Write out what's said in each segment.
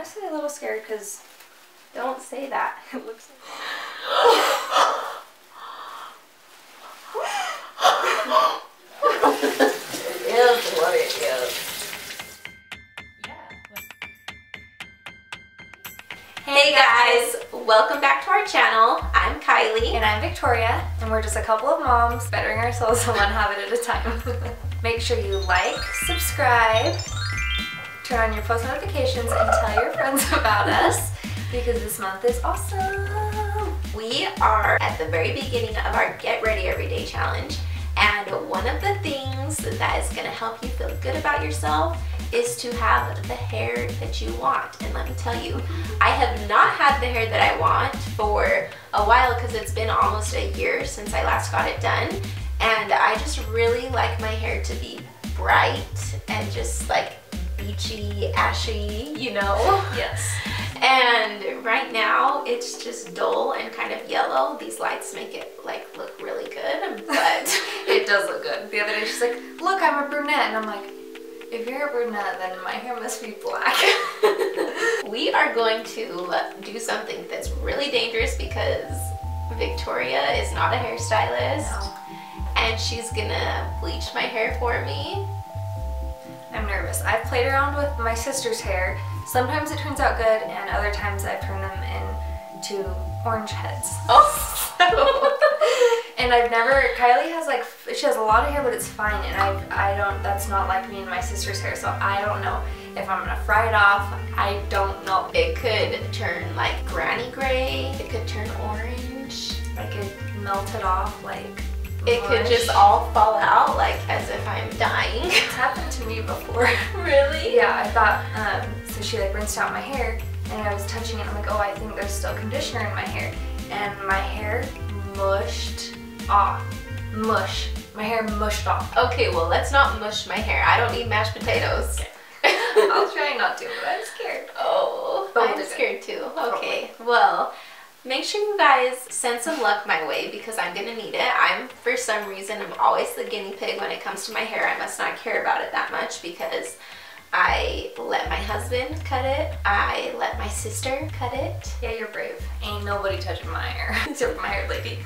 honestly a little scared because... Don't say that. It looks like... It is what it is. Hey guys, welcome back to our channel. I'm Kylie. And I'm Victoria, and we're just a couple of moms bettering ourselves one habit at a time. Make sure you like, subscribe, turn on your post notifications, and tell your friends about us because this month is awesome. We are at the very beginning of our Get Ready Everyday Challenge, and one of the things that is going to help you feel good about yourself is to have the hair that you want. And let me tell you, I have not had the hair that I want for a while because it's been almost a year since I last got it done, and I just really like my hair to be bright and just like beachy, ashy, you know? Yes. And right now it's just dull and kind of yellow. These lights make it like look really good, but it does look good. The other day she's like, look, I'm a brunette, and I'm like, if you're a brunette, then my hair must be black. We are going to do something that's really dangerous because Victoria is not a hairstylist. No. And she's gonna bleach my hair for me. I'm nervous. I've played around with my sister's hair. Sometimes it turns out good, and other times I turn them into orange heads. Oh! And I've never, Kylie has like, she has a lot of hair, but it's fine, and I don't, that's not like me and my sister's hair, so I don't know if I'm gonna fry it off. I don't know. It could turn like granny gray, it could turn orange. I could melt it off like it could just all fall out like as if I'm dying. It's happened to me before. Really? Yeah, I thought, so she like rinsed out my hair, and I was touching it, and I'm like, oh, I think there's still conditioner in my hair, and my hair mushed off. Mush. My hair mushed off. Okay, well, let's not mush my hair. I don't need mashed potatoes. Okay. I'll try not to, but I'm scared. Oh, But I'm scared too. Okay, well, make sure you guys send some luck my way because I'm gonna need it. For some reason, I'm always the guinea pig when it comes to my hair. I must not care about it that much because I let my husband cut it. I let my sister cut it. Yeah, you're brave. Ain't nobody touching my hair except for my hair lady.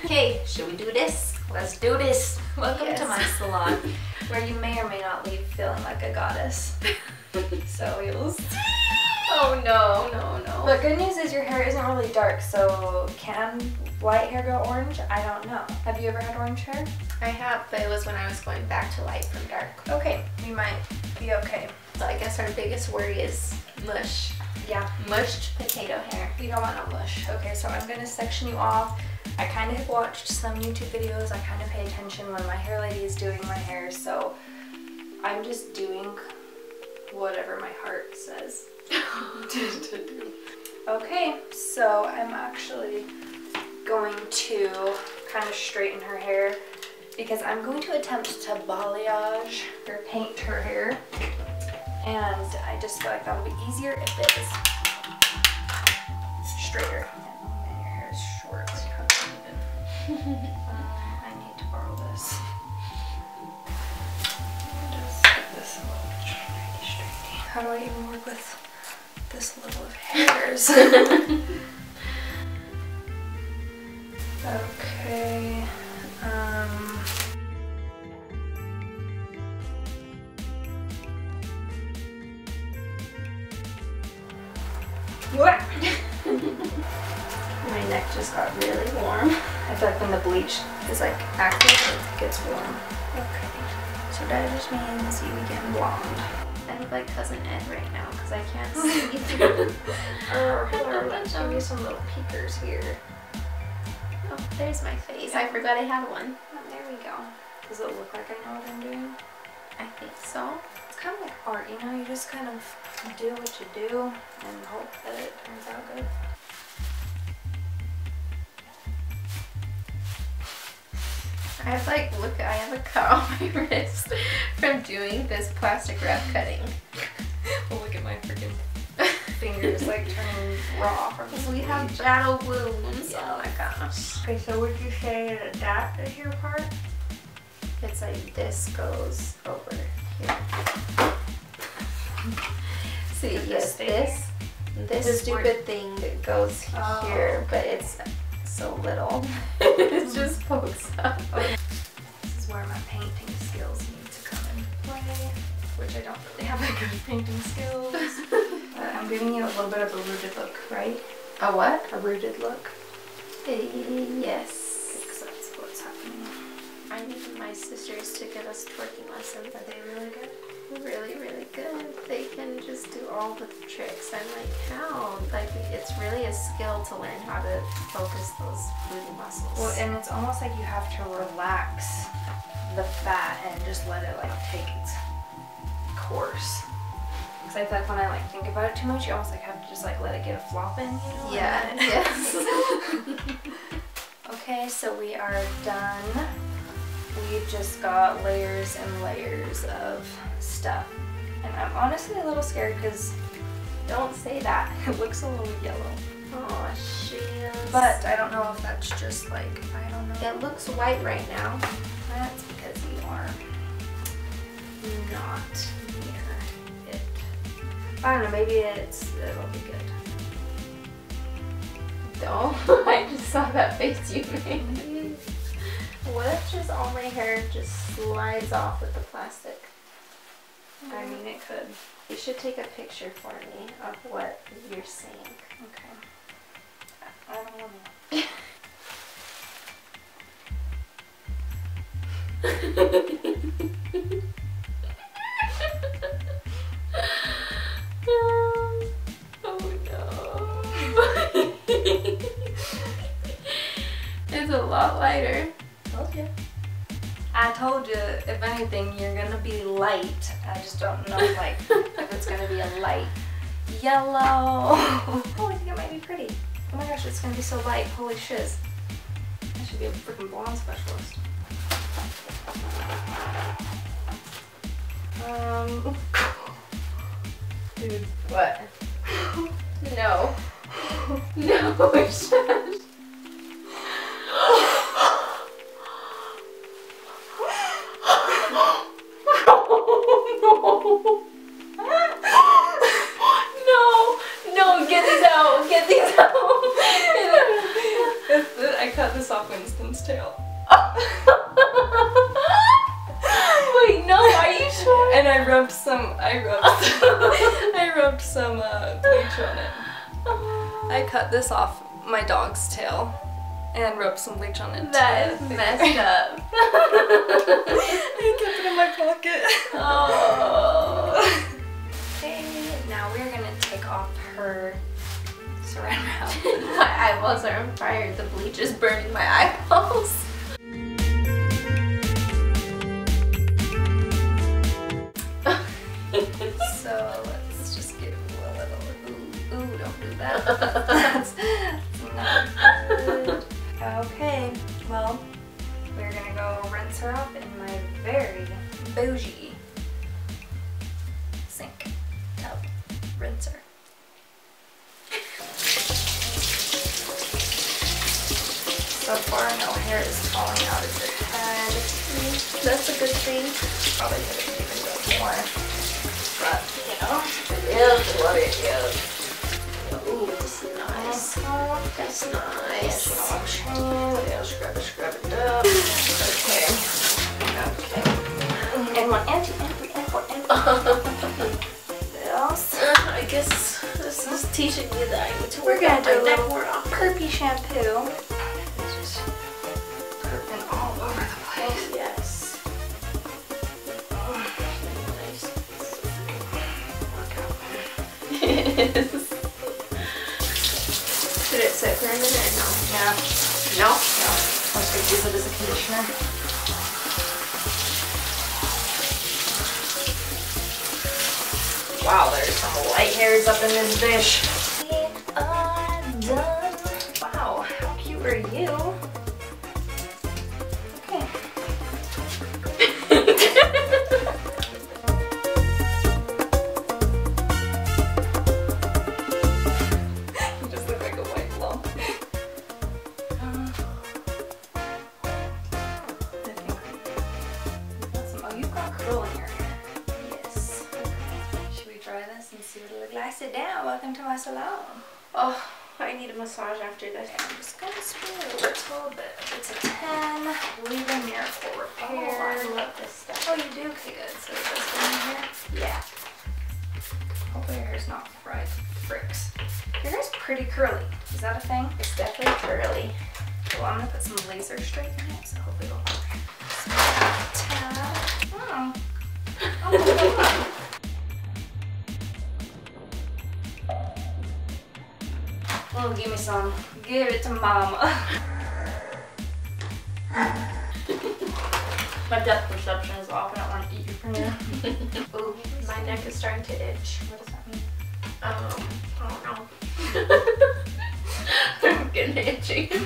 Okay, should we do this? Let's do this. Welcome to Yes. my salon, where you may or may not leave feeling like a goddess. So you'll see. Oh no, no, no. But good news is your hair isn't really dark, so can light hair go orange? I don't know. Have you ever had orange hair? I have, but it was when I was going back to light from dark. Okay, we might be okay. So I guess our biggest worry is mush. Yeah. Mushed potato hair. You don't want no mush. Okay, so I'm gonna section you off. I kind of have watched some YouTube videos. I kind of pay attention when my hair lady is doing my hair, so I'm just doing whatever my heart says to do. Okay, so I'm actually going to kind of straighten her hair because I'm going to attempt to balayage or paint her hair, and I just feel like that'll be easier if it is straighter. Oh man, your hair is short. How uneven. I need to borrow this. Just get this a little straighty. How do I even work with this level of hairs? Okay. What? My neck just got really warm. I feel like when the bleach is like active, it gets warm. Okay. So that just means you get blonde. I look like Cousin Ed right now because I can't see. Let's show you some little peekers here. Oh, there's my face. I forgot I had one. Oh, there we go. Does it look like I know what I'm doing? I think so. It's kind of like art, you know? You just kind of do what you do and hope that it turns out good. I have like, look, I have a cut on my wrist from doing this plastic wrap cutting. Well, look at my freaking fingers like turning raw from this. We have battle wounds. Yeah. Oh my gosh. Okay, so would you say that is your part? It's like this goes over here. See, yes, this This stupid thing goes here, but it's so little. It just pokes up. Okay. This is where my painting skills need to come into play, which I don't really have that good painting skills. I'm giving you a little bit of a rooted look, right? A what? A rooted look. Yes. Because that's what's happening. I need my sisters to give us twerking lessons. Are they really good? Really, really good. They can just do all the tricks. I'm like, how? Like, it's really a skill to learn how to focus those booty muscles. Well, and it's almost like you have to relax the fat and just let it like take its course. Because I feel like when I like think about it too much, you almost like have to just like let it get a flop in, you know? Yeah. Yes. Okay, so we are done. We've just got layers and layers of stuff. And I'm honestly a little scared because Don't say that. it looks a little yellow. Oh, shit. But I don't know if that's just like, I don't know. It looks white right now. That's because you are not near it. I don't know, maybe it'll be good. No, I just saw that face you made. What if just all my hair just slides off with the plastic? I mean, it could. You should take a picture for me of what you're saying. Okay. I don't know. Oh no. It's a lot lighter. Okay. I told you, if anything, you're gonna be light. I just don't know, like, if it's gonna be a light yellow. Oh, I think it might be pretty. Oh my gosh, it's gonna be so light. Holy shiz. I should be a freaking blonde specialist. Dude. What? No. No, shush. No, get these out, get these out. I cut this off Winston's tail. Wait, no, are you sure? And I rubbed some bleach on it. I cut this off my dog's tail and rubbed some bleach on it. That is messed up. I kept it in my pocket. Oh. Okay, now we're gonna take off her saran wrap. My eyeballs are on fire. The bleach is burning my eyeballs. So let's just give a little, ooh, don't do that. That's not good. Okay, well, we're gonna go rinse her off in my very bougie sink tub rinser. So far, no hair is falling out of your head. That's a good thing. Probably could have even done more, but you know, It is what it is. Ooh, this is nice. That's nice. Dog chain. Yeah, scrub it up. Okay. Okay. And one anti. Else. I guess this is teaching me that I need to We're work gonna out do my a neck little more often. perpy shampoo. It's just perping all over the place. Yes. Nice. Work out. Should it sit for a minute or no? Yeah. No? No. I was gonna use it as a conditioner. Wow, there's some light hairs up in this dish. We are done. Wow, how cute are you? Okay. You just look like a white lump. Oh, you've got curl in your hair. Yes. Should we try this and see what it looks like? Sit down. welcome to my salon. Oh, I need a massage after this. I'm just gonna spray a little bit. It's a 10, leave-in miracle repair. Oh, I love this stuff. Oh, you do? Okay, good. So it does go in here? Yeah. Hopefully your hair's not fried fricks. Your hair's pretty curly. Is that a thing? It's definitely curly. Well, I'm gonna put some laser straight in it, so hopefully it'll tab. Oh. Oh my god. Oh, give me some. Give it to mama. My depth perception is off. I don't want to eat you from here. Ooh, my neck is starting to itch. What does that mean? I don't know. I'm getting itchy. It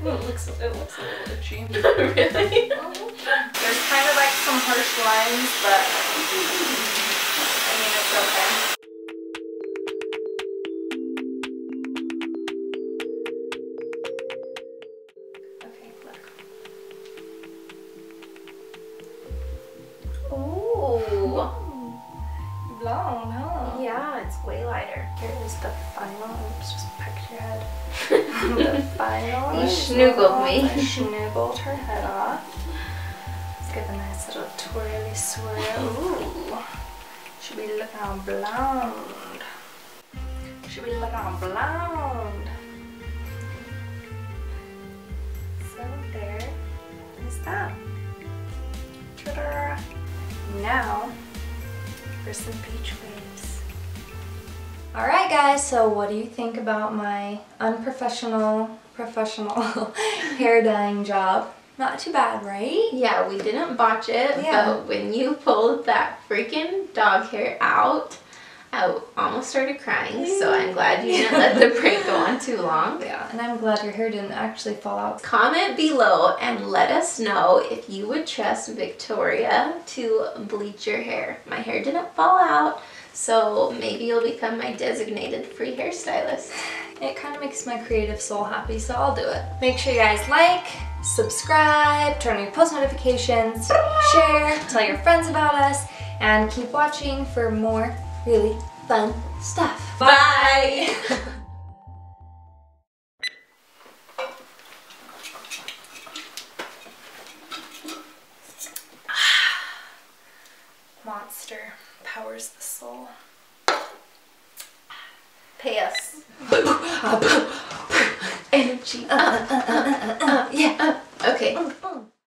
looks a little itchy. Really? There's kind of like some harsh lines, but I mean, it's okay. Okay, look. Ooh. Blonde, huh? Yeah, it's way lighter. Here is the final. Oops, just pecked your head. The final. You snoogled me. I snoogled her head off. Let's give a nice little twirly swirl. Ooh. Should be looking all blonde. Should be looking all blonde. So there is that. Ta-da! Now for some beach waves. Alright guys, so what do you think about my unprofessional, professional hair dyeing job? Not too bad, right? Yeah, we didn't botch it, Yeah. but when you pulled that freaking dog hair out, I almost started crying, so I'm glad you didn't let the prank go on too long. Yeah, and I'm glad your hair didn't actually fall out. Comment below and let us know if you would trust Victoria to bleach your hair. My hair didn't fall out, so maybe you'll become my designated free hairstylist. It kind of makes my creative soul happy, so I'll do it. Make sure you guys like, subscribe, turn on your post notifications, share, tell your friends about us, and keep watching for more really fun stuff. Bye! Monster powers the soul. Pay us. Energy. Yeah. Okay.